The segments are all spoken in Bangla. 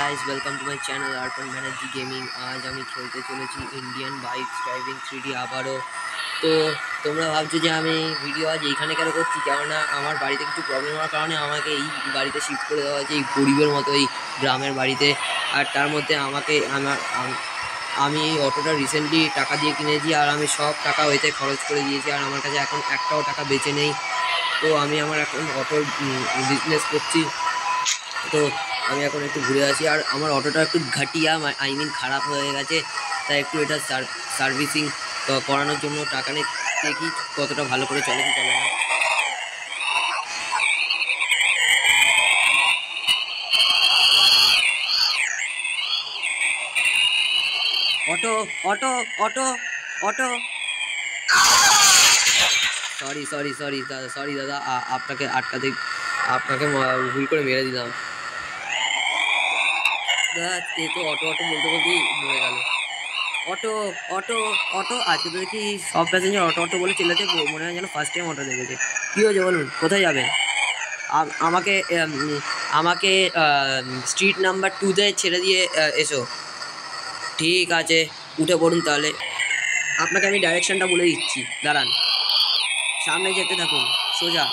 Guys welcome to my channel Arpan Banerjee gaming. आज আমি খেলতে চলেছি ইন্ডিয়ান বাইক ড্রাইভিং 3D আবারও। তো তোমরা ভাবছো যে আমি ভিডিও আজ এইখানে কেন করছি, কেননা আমার বাড়িতে কিছু প্রবলেম হওয়ার কারণে আমাকে এই বাড়িতে শিফট করে দেওয়া হয়েছে, এই গরিবের মতো এই গ্রামের বাড়িতে। আর তার মধ্যে আমি এই অটোটা রিসেন্টলি টাকা দিয়ে কিনেছি, আর আমি সব টাকা ওইতে খরচ করে দিয়েছি, আর আমার কাছে এখন একটাও টাকা বেঁচে নেই। তো আমি আমার এখন অটোর বিজনেস করছি। তো আমি এখন একটু ঘুরে আসি, আর আমার অটোটা একটু ঘাটিয়া খারাপ হয়ে গেছে, তাই একটু এটা সার্ভিসিং করানোর জন্য টাকা নিয়ে দেখি কতটা ভালো করে চলে কি চলে না। Auto auto auto auto sorry sorry sorry দাদা, সরি দাদা, আপনাকে ভুল করে মেরে দিলাম দাদা। এ তো অটো অটো বলতে বলতেই মরে গেল। অটো অটো অটো আজকে তো দেখি সব প্যাসেঞ্জার অটো অটো বলে চিল্লাচ্ছে, মনে হয় যেন ফার্স্ট টাইম অটো দেখেছে। কী হয়েছে বলুন, কোথায় যাবেন? আমাকে আমাকে স্ট্রিট নাম্বার 2-তে ছেড়ে দিয়ে এসো। ঠিক আছে, উঠে পড়ুন তাহলে। আপনাকে আমি ডাইরেকশনটা বলে দিচ্ছি, দাঁড়ান। সামনে যেতে থাকুন, সোজা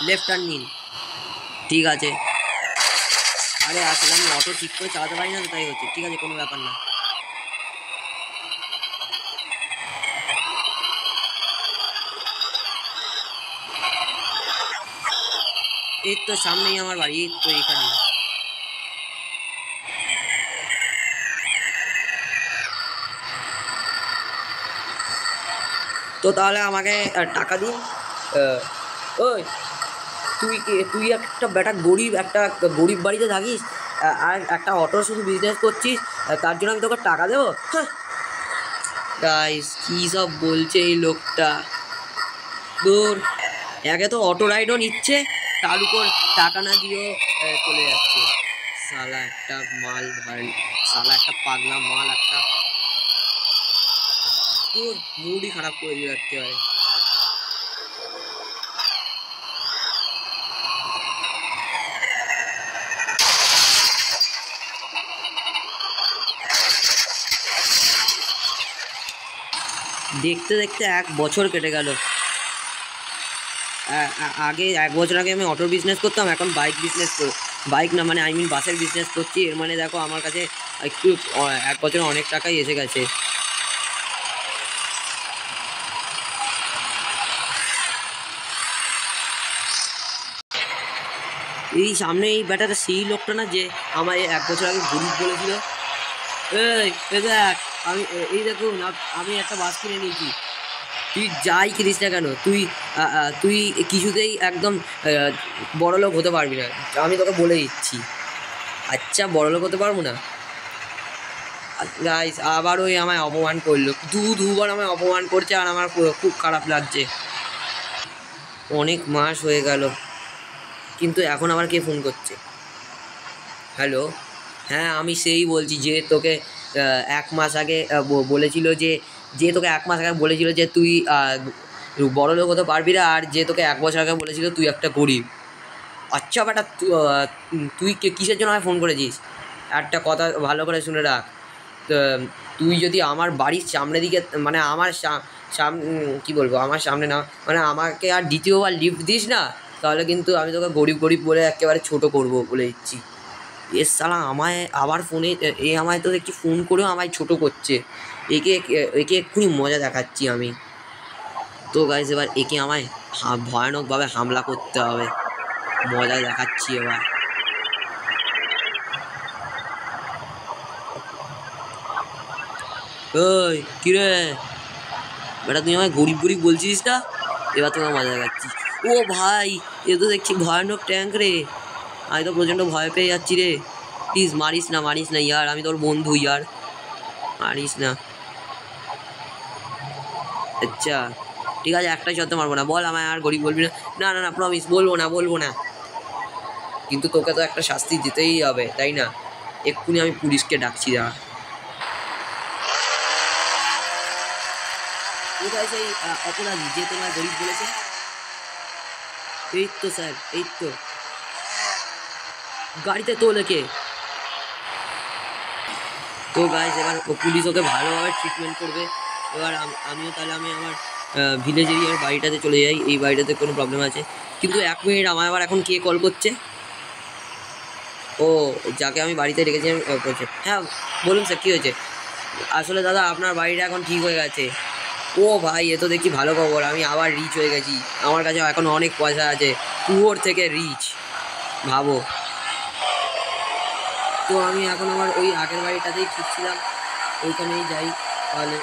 লেফট টার্ন নিন। ঠিক আছে। আরে আসলে আমি অটো ঠিক করে চালাতে পারি না তো, তাই হচ্ছে। ঠিক আছে, কোনো ব্যাপার না। এই তো সামনেই আমার বাড়ি, এই তো এখানে। তো তাহলে আমাকে টাকা দিন। ওই তুই একটা গরিব বাড়িতে থাকিস, আর একটা অটো শুধু বিজনেস করছিস, তার জন্য আমি তোকে টাকা দেবো? হ্যাঁ গাইস, কী সব বলছে এই লোকটা। দূর, একে তো অটো রাইডও নিচ্ছে, তার উপর টাকা না দিয়েও চলে যাচ্ছে। শালা একটা মাল ভাই, শালা একটা পাগলা মাল একটা। তোর মুডই খারাপ করে দিল একেবারে। দেখতে দেখতে 1 বছর কেটে গেল। আগে 1 বছর আগে আমি অটোর বিজনেস করতাম, এখন বাইক না, মানে বাসের বিজনেস করছি। এর মানে দেখো আমার কাছে একটু 1 বছরে অনেক টাকাই এসে গেছে। এই সামনে এই ব্যাটাটা সেই লোকটা না যে আমায় 1 বছর আগে গরিব বলেছিল? এই দেখ, এই দেখুন, আমি একটা বাস কিনে নিয়েছি। তুই যাই কিনিস না কেন, তুই কিছুতেই একদম বড়লোক হতে পারবি না, আমি তোকে বলে দিচ্ছি। আচ্ছা, বড়লোক হতে পারবো না? গাইস, আবার ওই আমায় অপমান করলো, দুবার আমায় অপমান করছে, আর আমার খুব খারাপ লাগছে। অনেক মাস হয়ে গেল, কিন্তু এখন আবার কে ফোন করছে? হ্যালো, হ্যাঁ আমি সেই বলছি যে তোকে 1 মাস আগে বলেছিল যে তোকে 1 মাস আগে বলেছিল যে তুই বড়লোক হতে পারবি না, আর যে তোকে 1 বছর আগে বলেছিল তুই একটা গরিব। আচ্ছা বেটা, তুই কিসের জন্য আমায় ফোন করেছিস? একটা কথা ভালো করে শুনে রাখ। তুই যদি আমার বাড়ির সামনে দিকে, মানে আমার কী বলবো, আমার সামনে না, মানে আমাকে আর দ্বিতীয়বার লিফট দিস না, তাহলে কিন্তু আমি তোকে গরিব গরিব বলে একেবারে ছোটো করবো বলে দিচ্ছি। এর শালা আমায় আবার ফোনে, আমায় তো দেখছি ফোন করেও আমায় ছোটো করছে। একে এক্ষুনি মজা দেখাচ্ছি আমি। তো গাইস, এবার একে আমায় ভয়ানকভাবে হামলা করতে হবে। মজা দেখাচ্ছি এবার। ওই কিরে বেটা, তুই আমায় গরিব গরিব বলছিস না? এবার তোমার মজা দেখাচ্ছি। ও ভাই, এ তো দেখছি ভয়ানক ট্যাঙ্ক রে। আমি তো প্রচণ্ড ভয় পেয়ে যাচ্ছি রে। প্লিজ মারিস না ইয়ার, আমি তোর বন্ধু ইয়ার, মারিস না। আচ্ছা ঠিক আছে, একটাই শর্তে মারবো না, বল আমায় আর গরিব বলবি না। না না না, প্রমিস, বলবো না। কিন্তু তোকে তো একটা শাস্তি দিতেই হবে, তাই না? এক্ষুনি আমি পুলিশকে ডাকছি। কোথায় সেই অপরাধী যে তোমার গরিব বলেছে? এই তো স্যার, এই তো গাড়িতে তোলে কে? তো গাইস এবার পুলিশ ওকে ভালোভাবে ট্রিটমেন্ট করবে। এবার আমিও তাহলে আমি আমার ভিলেজ এরিয়ার বাড়িটাতে চলে যাই। এই বাড়িটাতে কোনো প্রবলেম আছে, কিন্তু 1 মিনিট, আমার আবার এখন কে কল করছে? ও, যাকে আমি বাড়িতে রেখেছিলাম বলছে। হ্যাঁ বলুন স্যার, কী হয়েছে? আসলে দাদা আপনার বাড়িটা এখন ঠিক হয়ে গেছে। ও ভাই, এ তো দেখি ভালো খবর, আমি আবার রিচ হয়ে গেছি, আমার কাছে এখন অনেক পয়সা আছে, পুয়োর থেকে রিচ, ভাবো। তো আমি এখন আমার ওই আগের বাড়িটাতেই ঠিকছিলাম, ওইখানেই যাই তাহলে।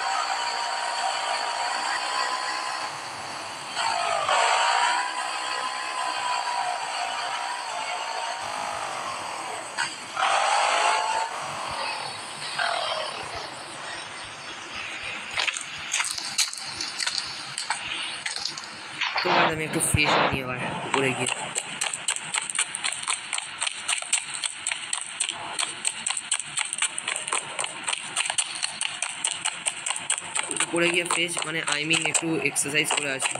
তো আমি একটু ফ্রেশ হয়ে নিই এবার উপরে গিয়ে। উপরে গিয়ে ফ্রেশ মানে আই মিন একটু এক্সারসাইজ করে আসি।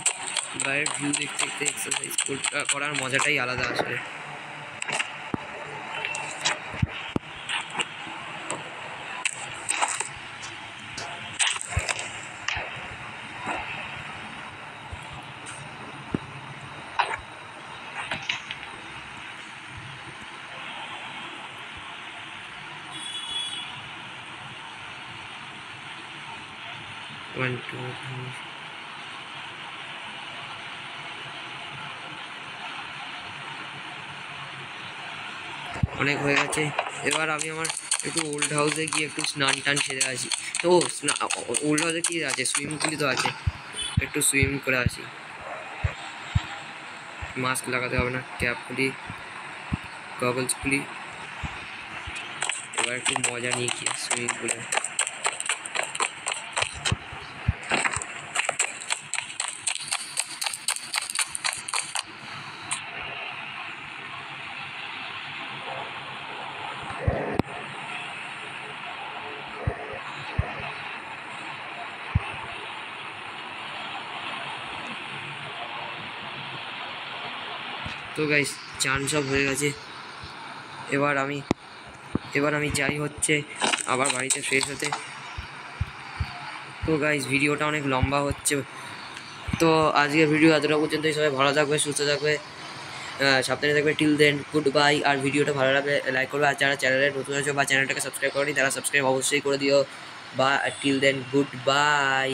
বাইরের ভিউ দেখতে দেখতে এক্সারসাইজ করার মজাটাই আলাদা আসলে। One, two, three. অনেক হয়ে গেছে, এবার আমি আমার একটু ওল্ড হাউসে গিয়ে একটু স্নান টান সেরে আসি। তো ওল্ড হাউসে কি আছে, সুইমিং পুলই তো আছে, একটু সুইমিং করে আসি। মাস্ক লাগাতে হবে না, ক্যাপ খুলি, গগলস খুলি, এবার একটু মজা নিয়ে কি সুইমিং পুলে। তো গাইস চান সব হয়ে গেছে, এবার আমি যাই হচ্ছে আবার বাড়িতে ফ্রেশ হতে। তো গাইস ভিডিওটা অনেক লম্বা হচ্ছে, তো আজকের ভিডিও এতটা পর্যন্তই। সবাই ভালো থাকবে, সুস্থ থাকবে, সাবধানে থাকবে। Till then good bye. আর ভিডিওটা ভালো লাগলে লাইক করবে, আর যারা চ্যানেলে নতুন আছে বা চ্যানেলটাকে সাবস্ক্রাইব করেনি তারা সাবস্ক্রাইব অবশ্যই করে দিও। বা টিল দেন গুড বাই।